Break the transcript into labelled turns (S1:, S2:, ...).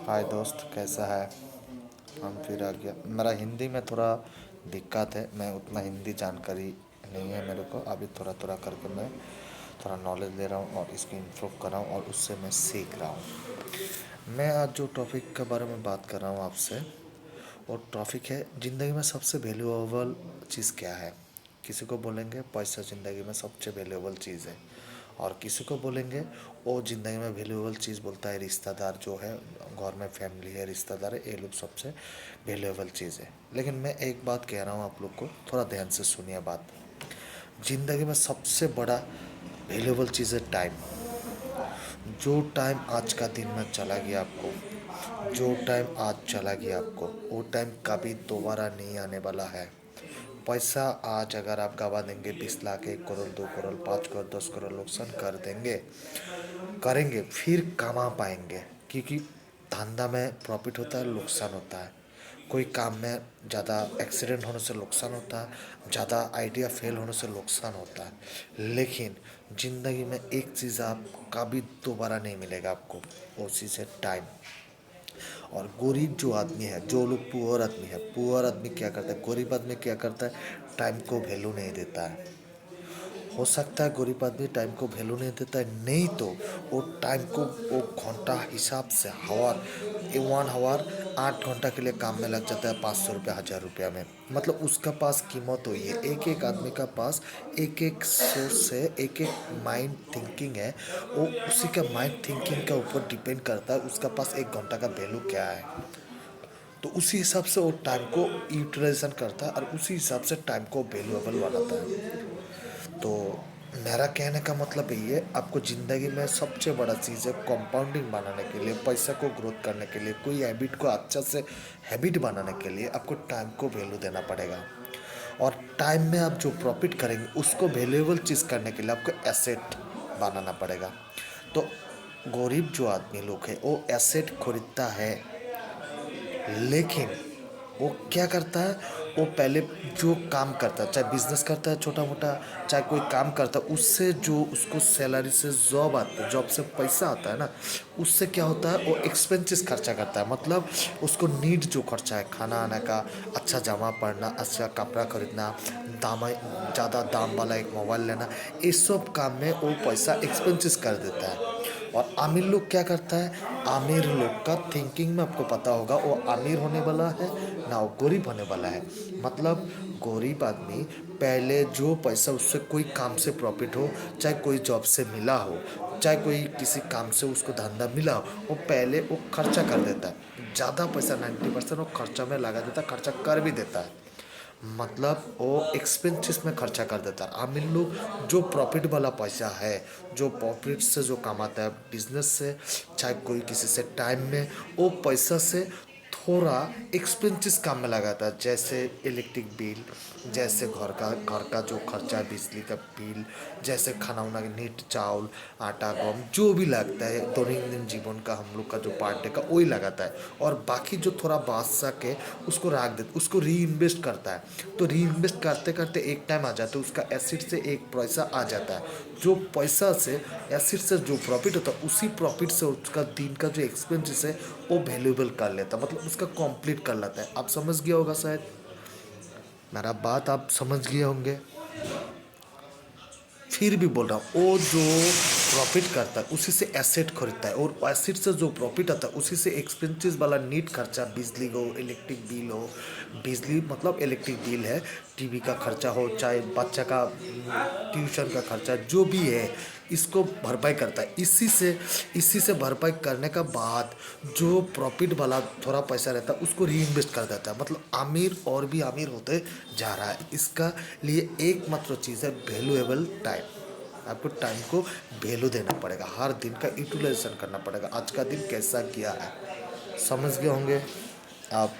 S1: हाय दोस्त, कैसा है। हम फिर आ गया। मेरा हिंदी में थोड़ा दिक्कत है, मैं उतना हिंदी जानकारी नहीं है मेरे को। अभी थोड़ा थोड़ा करके मैं थोड़ा नॉलेज ले रहा हूँ और इसको इम्प्रूव कर रहा हूँ और उससे मैं सीख रहा हूँ। मैं आज जो टॉपिक के बारे में बात कर रहा हूँ आपसे, वो टॉपिक है ज़िंदगी में सबसे वैल्यूएबल चीज़ क्या है। किसी को बोलेंगे पैसा ज़िंदगी में सबसे वैल्यूएबल चीज़ है, और किसी को बोलेंगे वो ज़िंदगी में वैल्यूएबल चीज़ बोलता है रिश्तेदार जो है, घर में फैमिली है, रिश्तेदार है, ये लोग सबसे वैल्यूएबल चीज़ है। लेकिन मैं एक बात कह रहा हूँ आप लोग को, थोड़ा ध्यान से सुनिए बात। ज़िंदगी में सबसे बड़ा वैल्यूएबल चीज़ है टाइम। जो टाइम आज का दिन में चला गया आपको, जो टाइम आज चला गया आपको, वो टाइम कभी दोबारा नहीं आने वाला है। पैसा आज अगर आप गवा देंगे 20 लाख, 1 करोड़, 2 करोड़, 5 करोड़, 10 करोड़ नुकसान कर देंगे, करेंगे फिर कमा पाएंगे। क्योंकि धंधा में प्रॉफिट होता है, नुकसान होता है। कोई काम में ज़्यादा एक्सीडेंट होने से नुकसान होता है, ज़्यादा आइडिया फेल होने से नुकसान होता है। लेकिन ज़िंदगी में एक चीज़ आप कभी दोबारा नहीं मिलेगा आपको, वो चीज़ है टाइम। और गरीब जो आदमी है, जो लोग पुअर आदमी है, पुअर आदमी क्या करता है, गरीब आदमी क्या करता है, टाइम को वैल्यू नहीं देता है। हो सकता है गरीब आदमी टाइम को वैल्यू नहीं देता है, नहीं तो वो टाइम को वो घंटा हिसाब से हावर, 1 हावर 8 घंटा के लिए काम में लग जाता है 500 रुपया 1000 रुपया में। मतलब उसका पास कीमत हुई है, एक एक आदमी का पास एक एक सोर्स है, एक एक माइंड थिंकिंग है। वो उसी का माइंड थिंकिंग के ऊपर डिपेंड करता है उसका पास 1 घंटा का वैल्यू क्या है। तो उसी हिसाब से वो टाइम को यूटिलाइजेशन करता है और उसी हिसाब से टाइम को वैल्यूएबल बनाता है। तो मेरा कहने का मतलब यही है, आपको ज़िंदगी में सबसे बड़ा चीज़ है कंपाउंडिंग बनाने के लिए, पैसा को ग्रोथ करने के लिए, कोई हैबिट को अच्छा से हैबिट बनाने के लिए आपको टाइम को वैल्यू देना पड़ेगा। और टाइम में आप जो प्रॉफिट करेंगे उसको वैल्यूएबल चीज़ करने के लिए आपको एसेट बनाना पड़ेगा। तो गरीब जो आदमी लोग है वो एसेट खरीदता है, लेकिन वो क्या करता है, वो पहले जो काम करता है, चाहे बिजनेस करता है छोटा मोटा, चाहे कोई काम करता है, उससे जो उसको सैलरी से जॉब आता है, जॉब से पैसा आता है ना, उससे क्या होता है वो एक्सपेंसेस खर्चा करता है। मतलब उसको नीड जो खर्चा है, खाना आने का, अच्छा जामा पहनना, अच्छा कपड़ा खरीदना, दाम ज़्यादा दाम वाला एक मोबाइल लेना, इस सब काम में वो पैसा एक्सपेंसेस कर देता है। और अमीर लोग क्या करता है, अमीर लोग का थिंकिंग में आपको पता होगा, वो अमीर होने वाला है ना वो गरीब होने वाला है। मतलब गरीब आदमी पहले जो पैसा उससे कोई काम से प्रॉफिट हो, चाहे कोई जॉब से मिला हो, चाहे कोई किसी काम से उसको धंधा मिला हो, वो पहले वो खर्चा कर देता है। ज़्यादा पैसा 90% वो खर्चा में लगा देता है, खर्चा कर भी देता है। मतलब वो एक्सपेंसेस में खर्चा कर देता है। आमिर लोग जो प्रॉफिट वाला पैसा है, जो प्रॉफिट से जो कमाता है बिजनेस से, चाहे कोई किसी से टाइम में, वो पैसा से थोड़ा एक्सपेंसेस काम में लगाता है। जैसे इलेक्ट्रिक बिल, जैसे घर का जो खर्चा है, बिजली का बिल, जैसे खाना वाना का नीट चावल आटा गम जो भी लगता है दैनिक जीवन का, हम लोग का जो पार्ट डे का वही लगाता है। और बाकी जो थोड़ा बादशाह के उसको रख देता, उसको री इन्वेस्ट करता है। तो री इन्वेस्ट करते करते एक टाइम आ जाता है उसका एसिड से एक पैसा आ जाता है। जो पैसा से, एसिड से जो प्रॉफिट होता है, उसी प्रॉफिट से उसका दिन का जो एक्सपेंसेस है वो वैल्यूएबल कर लेता है, मतलब उसका कंप्लीट कर लेता है। आप समझ गया होगा शायद, मेरा बात आप समझ गए होंगे। फिर भी बोल रहा हूँ, वो जो प्रॉफिट करता है उसी से एसेट खरीदता है, और एसेट से जो प्रॉफिट आता है उसी से एक्सपेंसेस वाला नीट खर्चा, बिजली हो, इलेक्ट्रिक बिल हो, बिजली मतलब इलेक्ट्रिक बिल है, टीवी का खर्चा हो, चाहे बच्चा का ट्यूशन का खर्चा, जो भी है, इसको भरपाई करता है। इसी से भरपाई करने का बाद जो प्रॉफिट वाला थोड़ा पैसा रहता है उसको री इन्वेस्ट कर देता है। मतलब अमीर और भी अमीर होते जा रहा है। इसका लिए एकमात्र चीज़ है वैल्यूएबल टाइम। आपको टाइम को वैल्यू देना पड़ेगा, हर दिन का यूटिलाइजेशन करना पड़ेगा। आज का दिन कैसा किया है समझ गए होंगे आप।